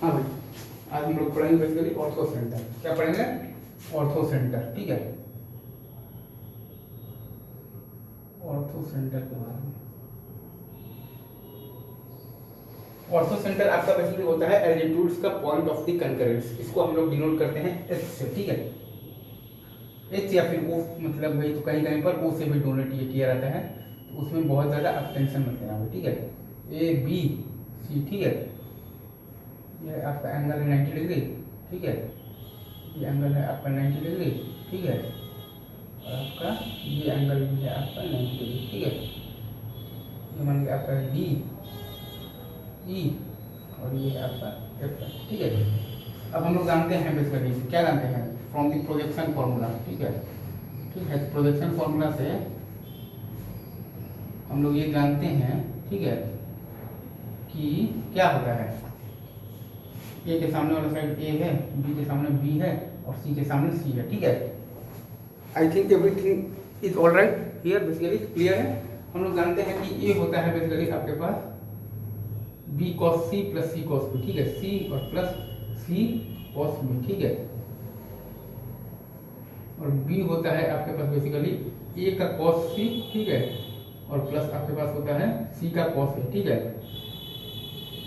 हाँ भाई, आज हम लोग पढ़ेंगे बेसिकली ऑर्थो सेंटर। क्या पढ़ेंगे? Ortho centre. ठीक है, ऑर्थो सेंटर के बारे में। ऑर्थो सेंटर आपका बेसिकली होता है एल्टीट्यूड्स का पॉइंट ऑफ द कंकरेंस। इसको हम लोग डिनोट करते हैं एच से। ठीक है, एच या फिर ओ, मतलब भाई तो कहीं कहीं पर ओ से भी डोनेट ये किया जाता है, तो उसमें बहुत ज़्यादा आप टेंशन मत लेना। ठीक है, ए बी सी। ठीक है, ये आपका एंगल है 90 डिग्री। ठीक है, ये एंगल है आपका 90 डिग्री। ठीक है, और आपका ये एंगल भी है आपका 90 डिग्री। ठीक है, ये मान लीजिए आपका डी ई और ये है आपका एफ। ठीक है, अब हम लोग जानते हैं बेसिकली क्या जानते हैं फ्रॉम द प्रोजेक्शन फॉर्मूला। ठीक है, ठीक है, प्रोजेक्शन फॉर्मूला से हम लोग ये जानते हैं, ठीक है, कि क्या होता है। ए के सामने वाला साइड ए है, बी के सामने बी है और सी के सामने सी है। ठीक है, I think everything is all right here, basically clear है। हम लोग जानते हैं कि ए होता है बेसिकली आपके पास बी कॉस सी प्लस सी कॉस बी। ठीक है, सी और प्लस सी कॉस बी। ठीक है, और बी होता है आपके पास बेसिकली ए का कॉस सी। ठीक है, और प्लस आपके पास होता है सी का कॉस ए। ठीक है,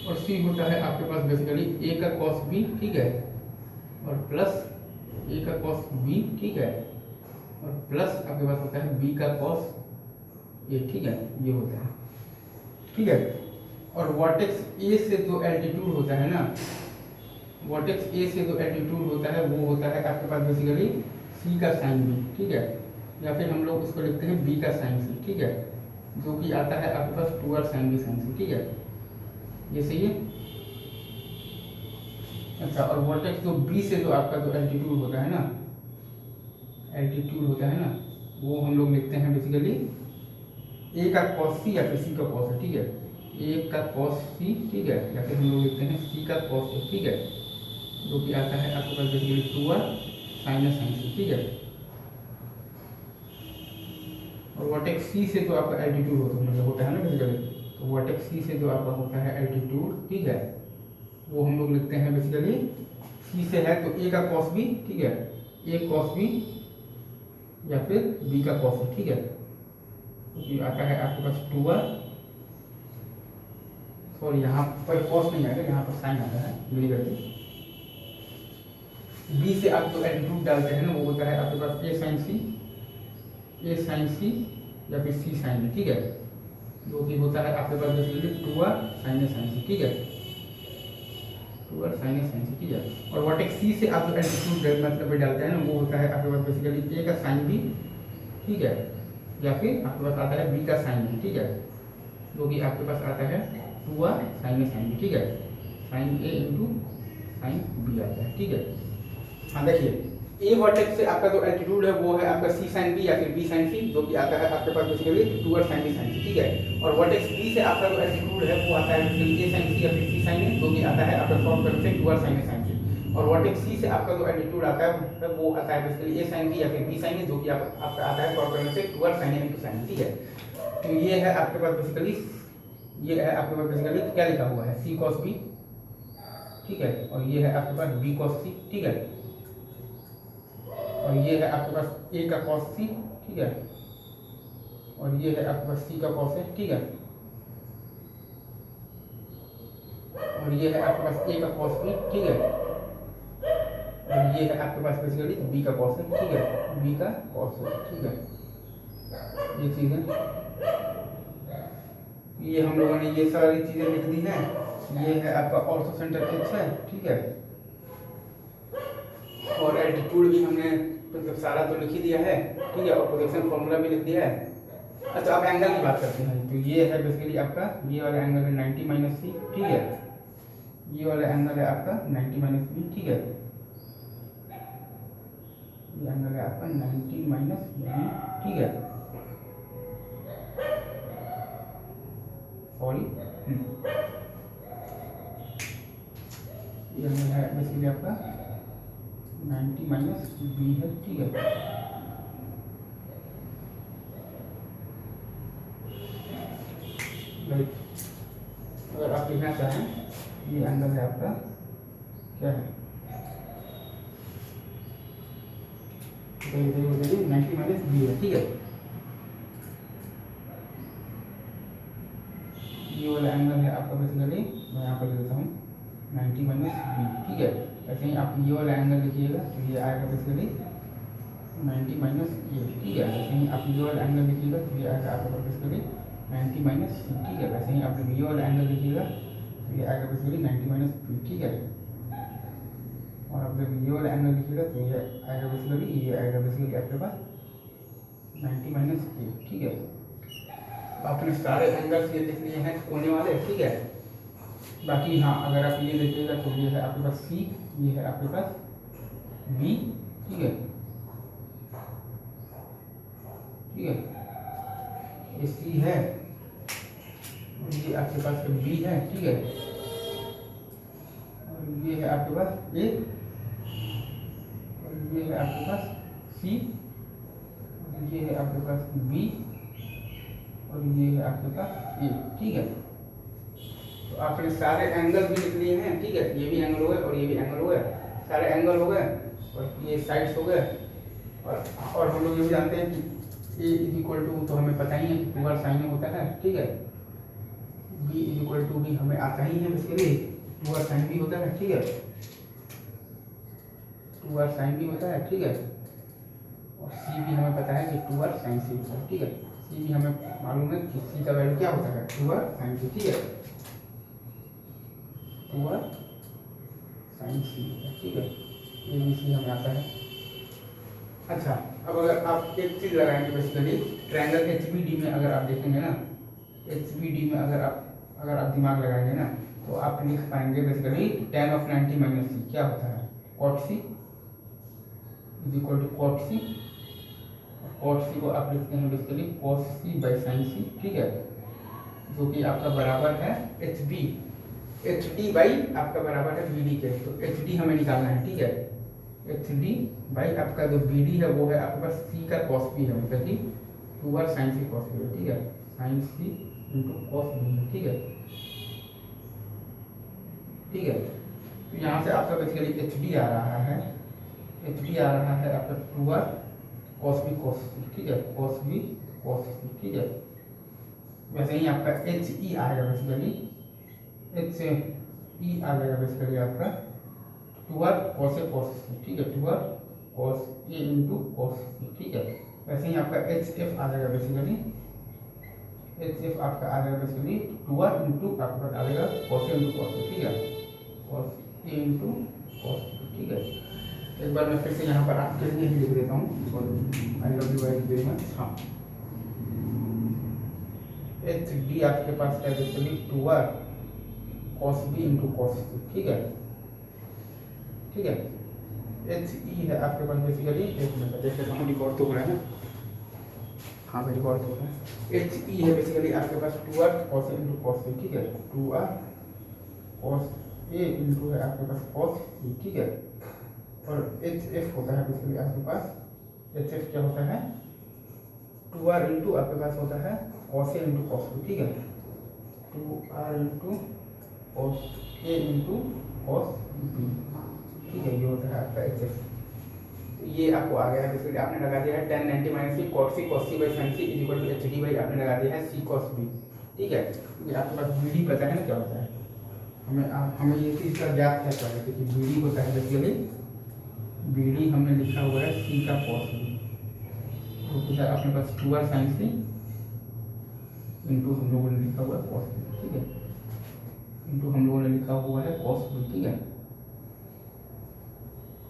और सी होता है आपके पास बेसिकली ए का कॉस बी। ठीक है, और प्लस ए का कॉस बी। ठीक है, और प्लस आपके पास होता है बी का कॉस ए। ठीक है, ये होता है। ठीक है, और वर्टेक्स ए से जो एल्टीट्यूड होता है ना, वर्टेक्स ए से जो एल्टीट्यूड होता है वो होता है आपके पास बेसिकली सी का साइन बी। ठीक है, या फिर हम लोग उसको लिखते हैं बी का साइन सी। ठीक है, जो कि आता है आपके पास 2r sine B sine C. ठीक है, ये सही है। अच्छा, और वर्टेक्स जो बी से जो आपका जो एल्टीट्यूड होता है ना, एल्टीट्यूड होता है ना, वो हम लोग लिखते हैं बेसिकली ए का कॉस सी या फिर सी का कॉस है। ठीक है, ए का कॉस सी। ठीक है, या फिर हम लोग लिखते हैं सी का कॉस ए। ठीक है, जो कि आता है आपके पास basically 2r sign sign C. ठीक है, और वर्टेक्स सी से जो आपका एल्टीट्यूड होता है ना बेसिकली, तो वर्टेक्स सी से जो आपका होता है एल्टीट्यूड, ठीक है, वो हम लोग लिखते हैं बेसिकली सी से है तो ए का कॉस बी। ठीक है, ए कॉस बी या फिर बी का कॉस ए। ठीक है, तो ये आता है आपके पास 2r, सॉरी यहाँ पर कॉस नहीं आएगा, यहाँ पर साइन आता है, मेरी गलती। बी से आप जो एल्टीट्यूड डालते हैं ना वो होता है आपके पास ए साइन सी या फिर सी साइन बी। ठीक है, जो कि होता है आपके पास बेसिकली 2r साइन सी। ठीक है, 2r साइन सी। ठीक है, और वर्टेक्स सी से आप जो एल्टीट्यूड मतलब डालते हैं ना वो होता है आपके पास बेसिकली ए का साइन बी। ठीक है, या फिर आपके पास आता है बी का साइन बी। ठीक है, जो कि आपके पास आता है 2r साइन बी। ठीक है, sine A into sine B आता है। ठीक है, हाँ देखिए, ए वर्टेक्स से आपका जो एल्टीट्यूड है वो है आपका सी साइन बी या फिर बी साइन सी, जो कि आता है आपके पास basically 2r sine B sine C. ठीक है, और वर्टेक्स बी से आपका जो एल्टीट्यूड है वो आता है बेसिकली ए साइन सी या फिर सी साइन ए, जो कि आता है आपका शॉर्ट कट से 2r साइन साइन सी। और वर्टेक्स सी से आपका जो एल्टीट्यूड आता है वो आता है बेसिकली ए साइन बी या फिर बी साइन ए, जो कि आपका आता है शॉर्ट कट से 2r sign A into sign. ठीक है, तो ये है आपके पास बेसिकली, ये है आपके पास बेसिकली क्या लिखा हुआ है सी कॉस बी। ठीक है, और ये है आपके पास बी कॉस सी। ठीक है, और ये है आपके पास ए का कॉस सी। ठीक है, और ये है आपके पास सी का कॉस है। ठीक है, और ये है आपके पास ए का कॉस बी। ठीक है, और ये है आपके पास बेसिकली बी का कॉस है। ठीक है, बी का कॉस है। ठीक है, ये चीज़ है, ये हम लोगों ने ये सारी चीज़ें लिख दी हैं। ये है आपका ऑर्थो सेंटर एच है। ठीक है, और एल्टीट्यूड भी हमने मतलब सारा तो लिख ही दिया है। ठीक है, और प्रोजेक्शन फॉर्मूला भी लिख दिया है। अच्छा, अब एंगल की बात करते हैं। तो ये है बेसिकली आपका, ये वाला एंगल है 90 माइनस सी। ठीक है, ये वाला एंगल है आपका 90 माइनस बी। ठीक है, ये एंगल है आपका 90 माइनस बी। ठीक है, सॉरी, ये एंगल है बेसिकली आपका 90 माइनस बी है। ठीक है, अगर आप लिखना चाहें, ये एंगल है आपका क्या है, बताइए 90 माइनस बी है, ठीक है। ये वाला एंगल है आपका बेसिकली, मैं यहाँ पर लिख देता हूँ 90 माइनस बी, ठीक है। ऐसे ही आप ये वाला एंगल लिखिएगा तो ये आएगा बेसिकली 90 माइनस ए, ठीक है। ऐसे ही आप ये वाला एंगल लिखिएगा तो ये आएगा आपका बेसिकली 90 माइनस सी, ठीक है। वैसे ही आप ये वाला एंगल लिखिएगा तो ये आएगा बेसिकली 90 माइनस बी, ठीक है। और आप जब ये वाला एंगल लिखिएगा तो ये आएगा बेसिकली आपके पास 90 माइनस ए, ठीक है। आपने सारे एंगल्स ये लिख लिए हैं कोने वाले, ठीक है। बाकी हाँ, अगर आप ये देखिएगा तो ये है आपके पास सी, ये है आपके पास बी, ठीक है, ठीक है। ये सी है और ये आपके पास बी है, ठीक है। और ये है आपके पास ए और ये है आपके पास सी, ये है आपके पास बी और ये है आपके पास ए, ठीक है। तो आपने सारे एंगल भी लिख लिए हैं, ठीक है। ये भी एंगल हो गए और ये भी एंगल हो गए, सारे एंगल हो गए और ये साइड्स हो गए। और हम लोग ये भी जानते हैं कि ए इज इक्वल टू, तो हमें पता ही है कि 2r साइन होता है, ठीक है। बी इज इक्वल टू भी हमें आता ही है बेसिकली, 2r साइन भी होता है, ठीक है। 2r साइन भी होता है, ठीक है। और सी भी हमें पता है कि 2r साइन सी होता है, ठीक है। सी भी हमें मालूम है कि सी का वैल्यू क्या होता है, 2r साइन सी, ठीक है। 2r साइन सी, ठीक है। ये भी सी हमें आता है। अच्छा, अब अगर आप एक चीज़ लगाएंगे बेसिकली ट्रायंगल HBD में, अगर आप देखेंगे ना HBD में अगर आप दिमाग लगाएंगे ना तो आप लिख पाएंगे basically tan of 90 minus C क्या होता है, cot c is equal to cot c। cot c को आप लिखते हैं basically cos c by sin c, ठीक है। जो कि आपका बराबर है HD बाई आपका बराबर है BD के। तो HD हमें निकालना है, ठीक है। HD बाई आपका जो BD है वो है आपके पास C का cos B है, मतलब कि 2r sin C cos B है, ठीक है। sin C into cos B है, ठीक है, ठीक है। तो यहाँ से आपका बेसिकली HD आ रहा है, HD आ रहा है आपका 2r cos B cos C, ठीक है, cos B cos C, ठीक है। वैसे ही आपका HE आएगा बेसिकली, HE आ जाएगा बेसिकली आपका 2r cos A cos C, ठीक है, 2r cos A into cos C, ठीक है। वैसे ही आपका HF आ जाएगा बेसिकली, HF आपका आ जाएगा बेसिकली 2r इंटू आपका आ जाएगा cos A into cos A, ठीक है, cos A into cos A, ठीक है। एक बार मैं फिर से यहाँ पर आपके लिए ही लिख देता हूँ, I love you very much. हाँ, HD आपके पास है basically 2r cos B into cos C, ठीक है, ठीक है। HE है आपके पास बेसिकली, एक मिनट देख लेता हूँ रिकॉर्ड तो हो रहा है ना, हाँ भाई रिकॉर्ड तो हो रहा है। HE है बेसिकली आपके पास 2r cos A into cos C, ठीक है, 2r cos A इंटू है आपके पास cos C, ठीक है। और HF होता है बेसिकली आपके पास, HF क्या होता है 2r इंटू आपके पास होता है cos A into cos B, ठीक है, 2r into cos A into cos B, ठीक है। ये होता है आपका HF। तो ये आपको आ गया है बेसिकली, आपने लगा दिया है tan 90 minus C cot c cos c by sin c is equal to HD by आपने लगा दिया है c cos b, ठीक है। क्योंकि आपके पास BD पता है ना क्या होता है, हमें ये चीज़ का ज्ञात है पहले, क्योंकि BD होता है बेसिकली, BD हमने लिखा हुआ है c का cos b, तो क्या अपने पास 2r sin c इंटू हम लोगों ने लिखा हुआ है cos b, ठीक है, इंटू हम लोगों ने लिखा हुआ है cos b, ठीक है,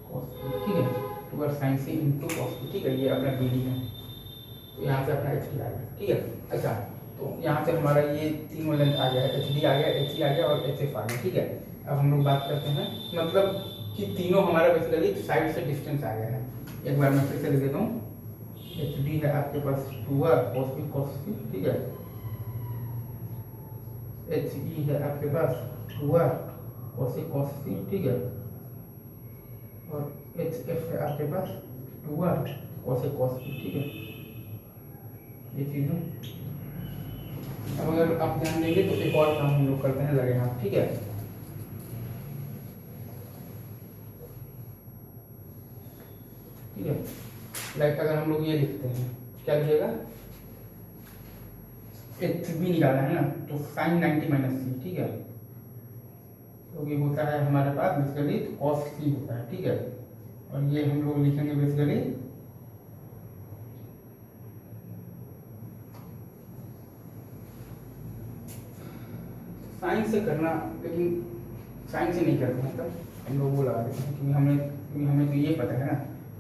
cos b, ठीक है, 2r sin c into cos b, ठीक है। ये अपना BD है, तो यहाँ से अपना HD आ गया, ठीक है। अच्छा, तो यहाँ से हमारा ये तीनों लेंथ आ गया है, HD आ गया, HE आ गया और HF आ गया, ठीक है। अब हम लोग बात करते हैं मतलब कि तीनों हमारा बेसिकली साइड से डिस्टेंस आ गया है। एक बार मैं फिर से लिख देता हूँ, HD है आपके पास 2r cos b, ठीक है, HE है आपके पास 2r cos c, ठीक है, और HF है आपके पास 2r cos b, ठीक है। ये चीज़ें अब अगर आप ध्यान देंगे तो एक और काम हम लोग करते हैं लगे हाथ, ठीक है। ठीक है। लाइक अगर हम लोग ये लिखते हैं, क्या लिखेगा, एच बी निकाला है ना, तो साइन 90 माइनस सी, ठीक है। तो ये होता है हमारे पास बेसिकली कॉस सी होता है, ठीक है। और ये हम लोग लिखेंगे बेसिकली साइन से करना, लेकिन साइन से नहीं करते हैं, तब हम लोग वो लगा देते हैं, क्योंकि हमें तो ये पता है ना,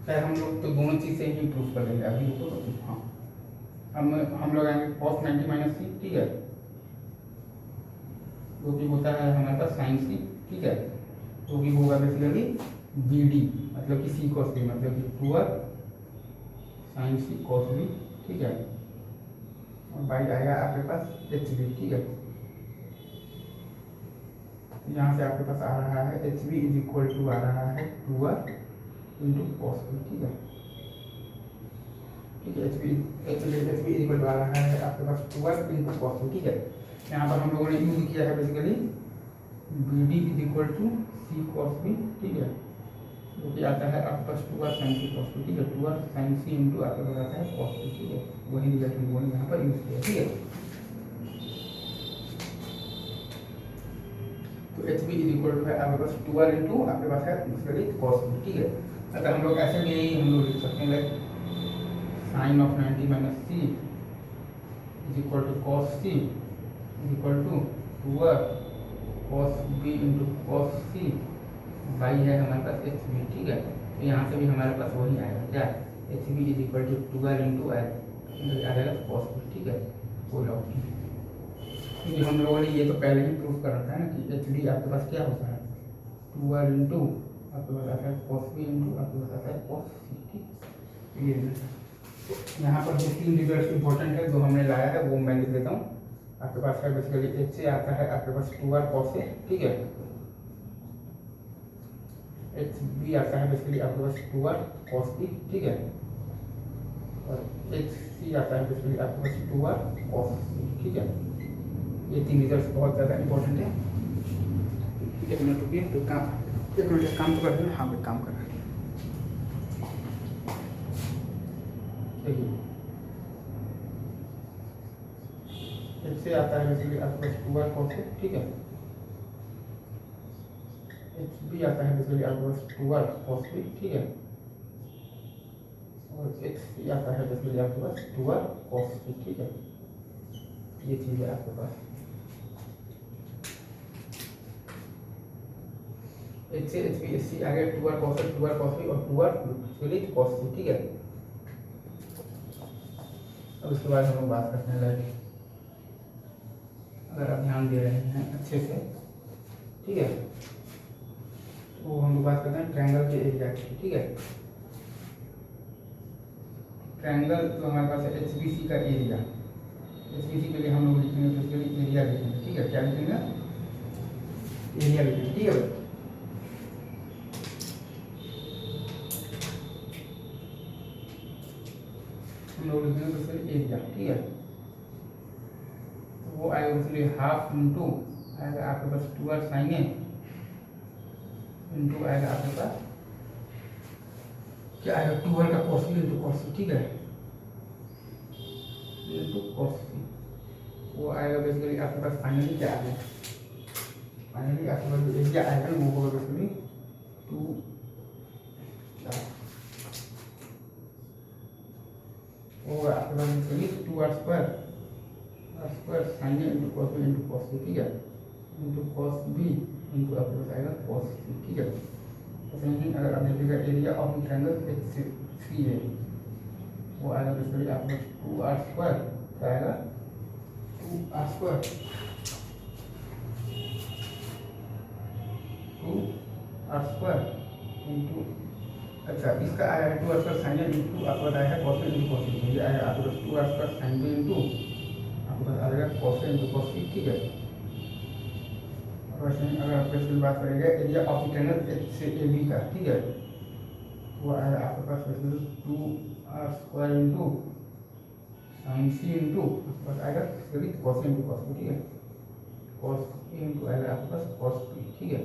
शायद हम लोग तो दोनों चीज़ से ही प्रूफ कर देंगे अभी तो। हाँ, हम लोग आएंगे कॉस 90 माइनस सी, ठीक है, जो कि होता है हमारे पास साइन सी, ठीक है। तो भी होगा बेसिकली बी डी, मतलब कि सी कॉस बी, मतलब कि 2r sine C cos B, ठीक है। और बाई आएगा आपके पास एच बी, ठीक है। यहाँ से आपके पास आ रहा है H B is equal to आ रहा है 2r इंटू कॉस बी, ठीक है। ठीक है, एच बी इक्वल टू आ रहा है आपके पास 2r इंटू कॉस बी, ठीक है। यहाँ पर हम लोगों ने यूज किया है basically B D is equal to C cos B, ठीक है, जो कि आता है आपके पास 2r sine C cos B, ठीक है। 2r साइन सी इंटू आपके पास आता है कॉस बी, ठीक है। वही रिजल्ट हम लोगों ने यहाँ पर यूज किया, ठीक है। तो H B is equal to है आपके पास 2r इंटू आपके पास है बेसिकली कॉस बी, ठीक है। अगर हम लोग ऐसे भी हम लोग लिख सकते हैं like sine of 90 minus C is equal to cos C is equal to 2r cos B into cos C by है हमारे पास एच बी, ठीक है। तो यहाँ से भी हमारे पास वही आएगा, क्या, H B is equal to 2r into आ जाएगा कॉस बी, ठीक है। कोई लॉक नहीं, क्योंकि हम लोगों ने ये तो पहले ही प्रूफ कर रखा है ना कि एच डी आपके पास क्या होता है 2r इंटू आपके पास आता है कॉस बी इंटू आपके पास आता है कॉस सी, ठीक। ये यहाँ पर जो 3 रिजल्ट इंपॉर्टेंट है जो हमने लाया है वो मैं लिख देता हूँ। आपके पास है बेसिकली एच से आता है आपके पास 2r कॉस ए, ठीक है। एच बी आता है बेसिकली आपके पास 2r कॉस बी, ठीक है। और एच सी आता है बेसिकली आपके पास 2r कॉस सी, ठीक है। ये 3 रिजल्ट बहुत ज़्यादा इंपॉर्टेंट है। एक मिनट रुकिए, तो एक मिनट काम तो कर रहे हैं, हाँ भाई काम कर रहे हैं। देखिए एच से आता है बेसिकली आपके पास 2r कॉस ए, ठीक है। एच बी आता है बेसिकली आपके पास 2r कॉस बी, ठीक है। और एच सी आता है बेसिकली आपके पास 2r कॉस बी, ठीक है। ये चीज़ है आपके पास। एच से एच बी एच सी आ गया 2r cos A, 2r cos B और 2r बेसिकली कॉस सी, ठीक है। अब उसके बाद हम लोग बात करते हैं लाइक अगर आप ध्यान दे रहे हैं अच्छे से, ठीक है, तो हम लोग बात करते हैं ट्रायंगल के एरिया की, ठीक है। ट्रायंगल तो हमारे पास है एच बी सी का एरिया। एच बी सी के लिए हम लोग लिखेंगे बेसिकली एरिया लिखेंगे, ठीक है। क्या लिखेंगे, एरिया लिखेंगे, ठीक है। हम लोग लिखेंगे बेसिकली एरिया, ठीक है। तो वो आएगा बेसिकली हाफ इंटू आएगा आपके पास 2r साइन ए इंटू आएगा आपके पास क्या आएगा 2r का cos B into cos C, ठीक है, इंटू कॉस सी। वो आएगा बेसिकली आपके पास फाइनली क्या आएगा, फाइनली आपके पास जो एरिया आएगा वो होगा बेसिकली 2 होगा आपके पास basically 2r square sine A into cos B into cos C, ठीक है, इंटू कॉस बी इंटू आपके पास आएगा कॉस सी, ठीक है। तो नहीं अगर आप देखिएगा area of triangle H C है वो आएगा बेसिकली आपके पास 2r स्क्वायर क्या आएगा 2r स्क्वायर इंटू अच्छा इसका आया है 2r square sine A into आपके पास आया है cos A into cos C, ये आया आपके पास 2r square sine B into आपके पास आ जाएगा cos A into cos C, ठीक है। अगर आप क्वेश्चन बात करेंगे एरिया ऑफ ट्रायंगल एच से ए बी का, ठीक है, वो आएगा आपके पास 2r square into sine C into आपके पास आएगा cos A into cos B, ठीक है। कॉस ए इंटू आएगा आपके पास कॉस बी, ठीक है।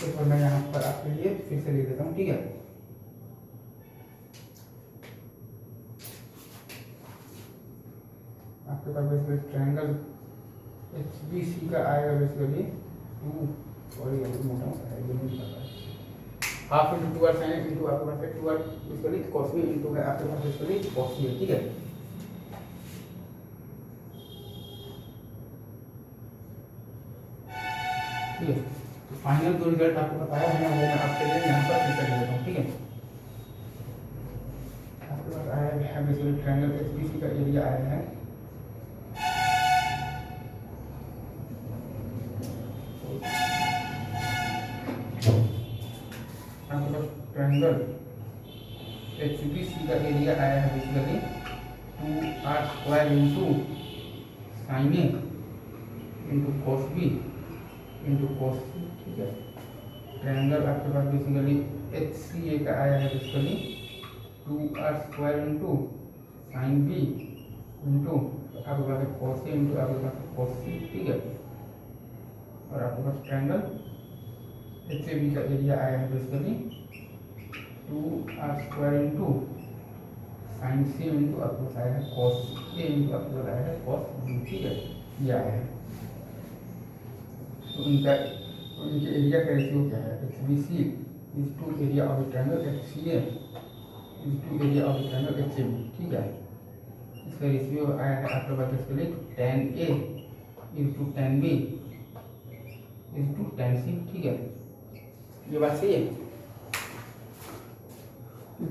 तो मैं यहाँ पर आपके लिए फिर से लिख देता हूँ, ठीक है। पास basically triangle H B C का आएगा बेसिकली 2 सॉरी मोटा मोटा है ये नहीं पता half into 2r sin into आपके पास है 2r basically cos b into है आपके पास बेसिकली cos b है ठीक है। ठीक है तो फाइनल जो रिजल्ट आपको बताया है ना वो मैं आपके लिए यहाँ पर फिर कर देता हूँ ठीक है। आपके पास आया है बेसिकली ट्रायंगल एचबीसी का एरिया आया है आपके पास ट्रायंगल एचबीसी का एरिया आया है basically 2r square into sine A into cos b into cos c ठीक है। ट्रायंगल आपके पास बेसिकली एच सी ए का आया है basically 2r square into sine B into आपके पास cos ए इंटू आपके पास cos c ठीक है। और आपके पास ट्रायंगल एच ए बी का एरिया आया है basically 2r square into sine C into आपके पास आया है cos ए इंटू आपके पास आया है cos b ठीक है ये आया है। तो इनके एरिया का रेशियो क्या है H B C is to area of the triangle H C A is to area of the triangle H A B ठीक है। इसका रेशियो आया है आपके पास basically tan A is to tan B is to tan C ठीक है। ये बात सही है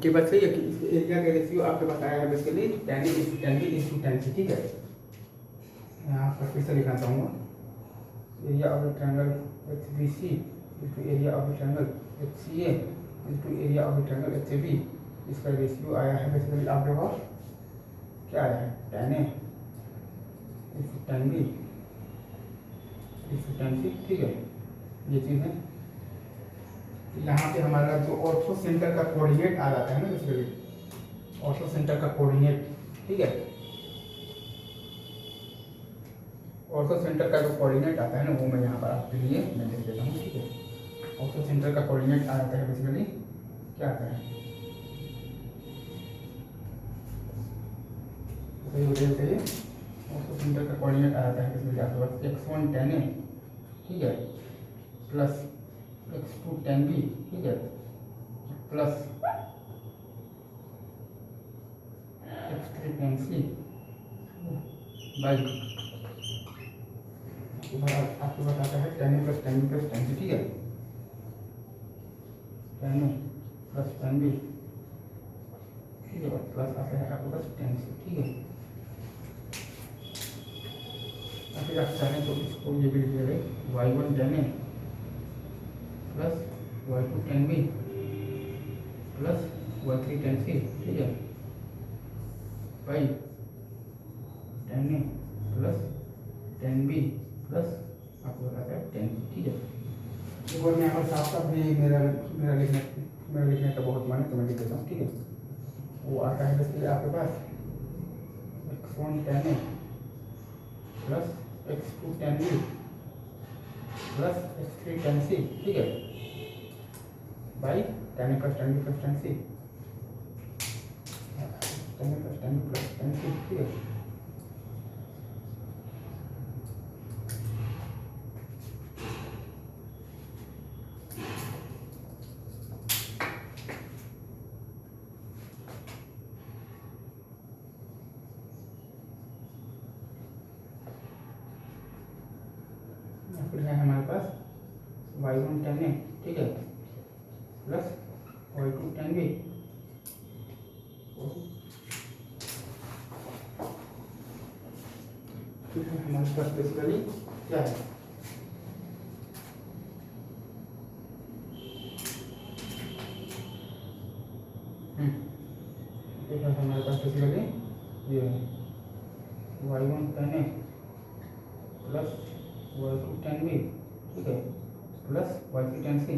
ये बात सही है कि इसके एरिया का रेशियो आपके पास आया है basically tan A is to tan B is to tan C ठीक है। यहाँ पर फिर से लिखना चाहूँगा area of the triangle H B C is to area of the triangle H C A is to area of the triangle H A B इसका ratio आया है बेसिकली आपके पास क्या आया है tan A is to tan B is to tan C ठीक है ये चीज़ है। यहाँ पे हमारा जो ऑर्थो सेंटर का कोऑर्डिनेट आ जाता है ना बेसिकली ऑर्थो सेंटर का कोऑर्डिनेट ठीक है। ऑर्थो सेंटर का जो कोऑर्डिनेट आता है ना वो मैं यहाँ पर आपके लिए मैं लिख देता हूँ ठीक है। ऑर्थो सेंटर का कोऑर्डिनेट आ जाता है बेसिकली क्या आता है चाहिए ऑर्थो सेंटर का कोऑर्डिनेट आ जाता है बेसिकली आपके पास x1 tan ए ठीक है प्लस x2 tan बी ठीक है plus x3 tan C by आपको बताता है tan A plus tan B plus tan C ठीक है। tan A plus tan B ठीक है और प्लस आता है आपके पास tan सी ठीक है। फिर आप चाहें तो इसको ये भी लिखिएगा y1 tan A plus y2 tan B plus y3 tan C ठीक है by tan A plus tan B plus आपको बताता है tan सी ठीक है। एक और मैं यहाँ पर साफ साफ भी मेरा लिखने का बहुत मन है तो मैं लिख देता हूँ ठीक है। वो आता है बेसिकली आपके पास x1 tan A plus x2 tan B plus x3 tan C ठीक है by tan A plus tan B plus tan C tan A plus tan B plus tan C ठीक है। फिर है हमारे पास y1 tan ए ठीक है प्लस y2 tan बी फिर है हमारे पास बेसिकली क्या है फिर है हमारे पास बेसिकली ये y1 tan A plus y2 tan B ठीक है प्लस y3 tan सी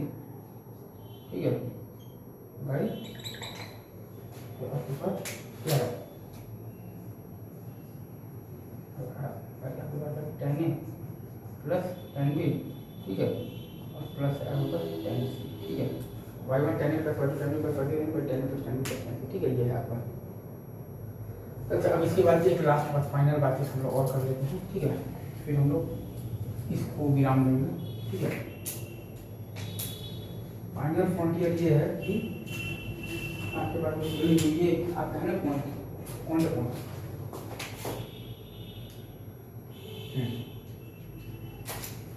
ठीक है भाई तो आपके पास क्या है आपके पास tan A plus tan B ठीक है और प्लस आपके पास tan सी ठीक है y1 tan A plus y2 tan B plus y3 tan B tan A plus tan B plus tan C ठीक है ये है आपका। अच्छा, अब इसके बाद एक लास्ट बात, फाइनल बात हम लोग और कर लेते हैं, ठीक है, फिर हम लोग इसको विराम देंगे, ठीक है। फाइनल फ्रंटियर ये है कि आपके पास ये आता है ना पॉइंट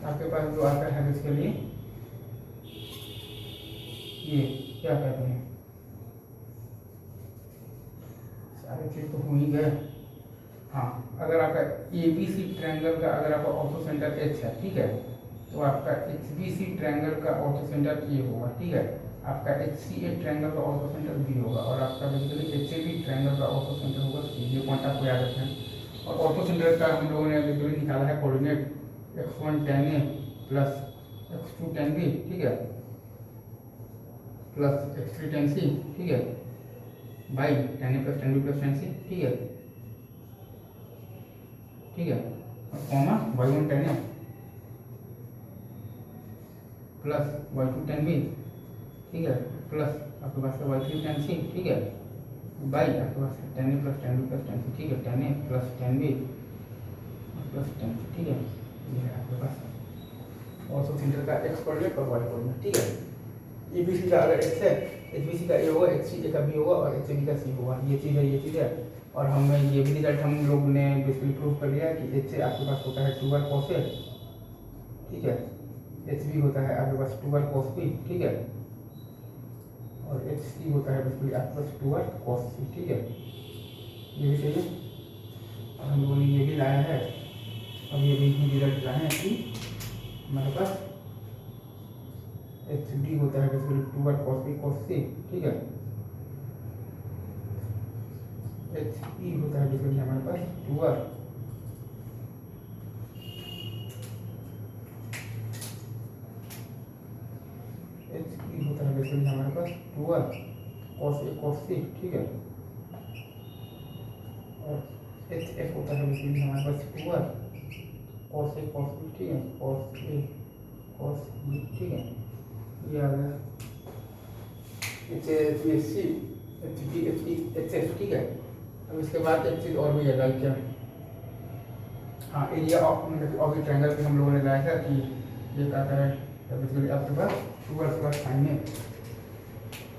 आपके पास जो आता है इसके लिए ये क्या कहते हैं, सारे चीज तो हो ही गए। हाँ, अगर आपका ABC ट्रायंगल का अगर आपका ऑर्थो सेंटर H है, ठीक है, तो आपका HBC ट्रायंगल का ऑर्थो सेंटर A होगा, ठीक है, आपका HCA ट्रायंगल का ऑर्थो सेंटर B होगा, और आपका बेसिकली HAB ट्रायंगल का ऑर्थो सेंटर होगा C। ये पॉइंट आपको याद रखना है। और ऑर्थो सेंटर का हम लोगों ने बेसिकली निकाला है coordinate x1 tan A plus x2 tan B, ठीक है, प्लस x3 tan C, ठीक है, by tan A plus tan B plus tan C, ठीक है, ठीक है, और comma y1 tan A plus y2 tan B, ठीक है, प्लस आपके पास y3 tan C, ठीक है, बाई आपके पास tan A plus tan B plus tan C, ठीक है, tan A plus tan B plus tan C, ठीक है, ये है आपके पास ऑर्थो सेंटर का x कोऑर्डिनेट और y कोऑर्डिनेट, ठीक है। ABC का अगर x है, HBC का A होगा, HCA का B होगा और HAB का C होगा, ये चीज़ है। और हमें ये भी रिजल्ट हम लोग ने बेसिकली प्रूव कर लिया है कि HA आपके पास होता है 2r cos A, ठीक है, HB होता है आपके पास 2r cos B, ठीक है, और HC होता है बेसिकली आपके पास 2r cos C, ठीक है, ये भी सही है। और हम लोगों ने ये भी लाया है, अब ये भी रिजल्ट लाए हैं कि हमारे पास HB होता है basically 2r cos B cos C, ठीक है, HE होता है बेसिकली हमारे पास 2r HE होता है बेसिकली हमारे पास 2r cos A cos C, ठीक है, और HF होता है बेसिकली हमारे पास 2r cos A cos B, ठीक है, cos A cos B, ठीक है, ये आ गया HC HB HE HF, ठीक है। अब इसके बाद एक चीज़ और भी है क्या, हाँ, एरिया ऑफ ट्रायंगल भी हम लोगों ने लाया था कि ये कहता है बेसिकली आपके पास 2r square sign A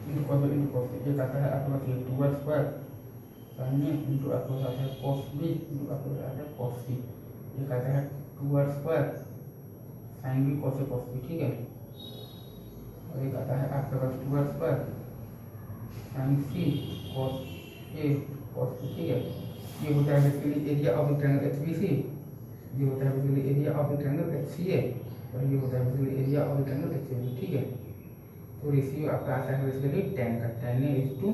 into cos B into cos C, ये कहता है आपके पास ये 2r square sign A into आपके पास आता है cos B इंटू आपके पास आता है cos C, ये कहता है 2r square sign B cos A cos B, ठीक है, और ये कहता है आपके पास 2r square sign C cos A cos B, ठीक है। ये होता है basically area of the triangle HBC, ये होता है basically area of the triangle HCA, और ये होता है basically area of the triangle HAB, ठीक है। तो रेशियो आपका आता है बेसिकली tan का, tan A is to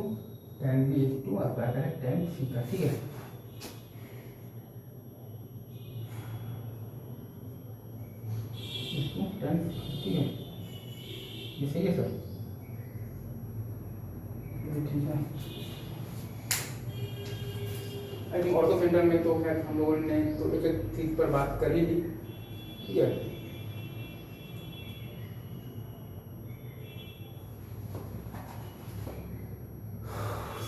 tan B is to आपका आता है tan C का, ठीक है। इसको tan C, ठीक है, ये सही है सर, ये ठीक है। आई थिंक ऑर्थो सेंटर में तो खैर हम लोगों ने तो एक एक चीज पर बात कर ही ली, ठीक है।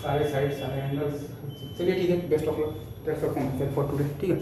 सारे साइड सारे एंगल्स, चलिए ठीक है, best of luck for today, ठीक है।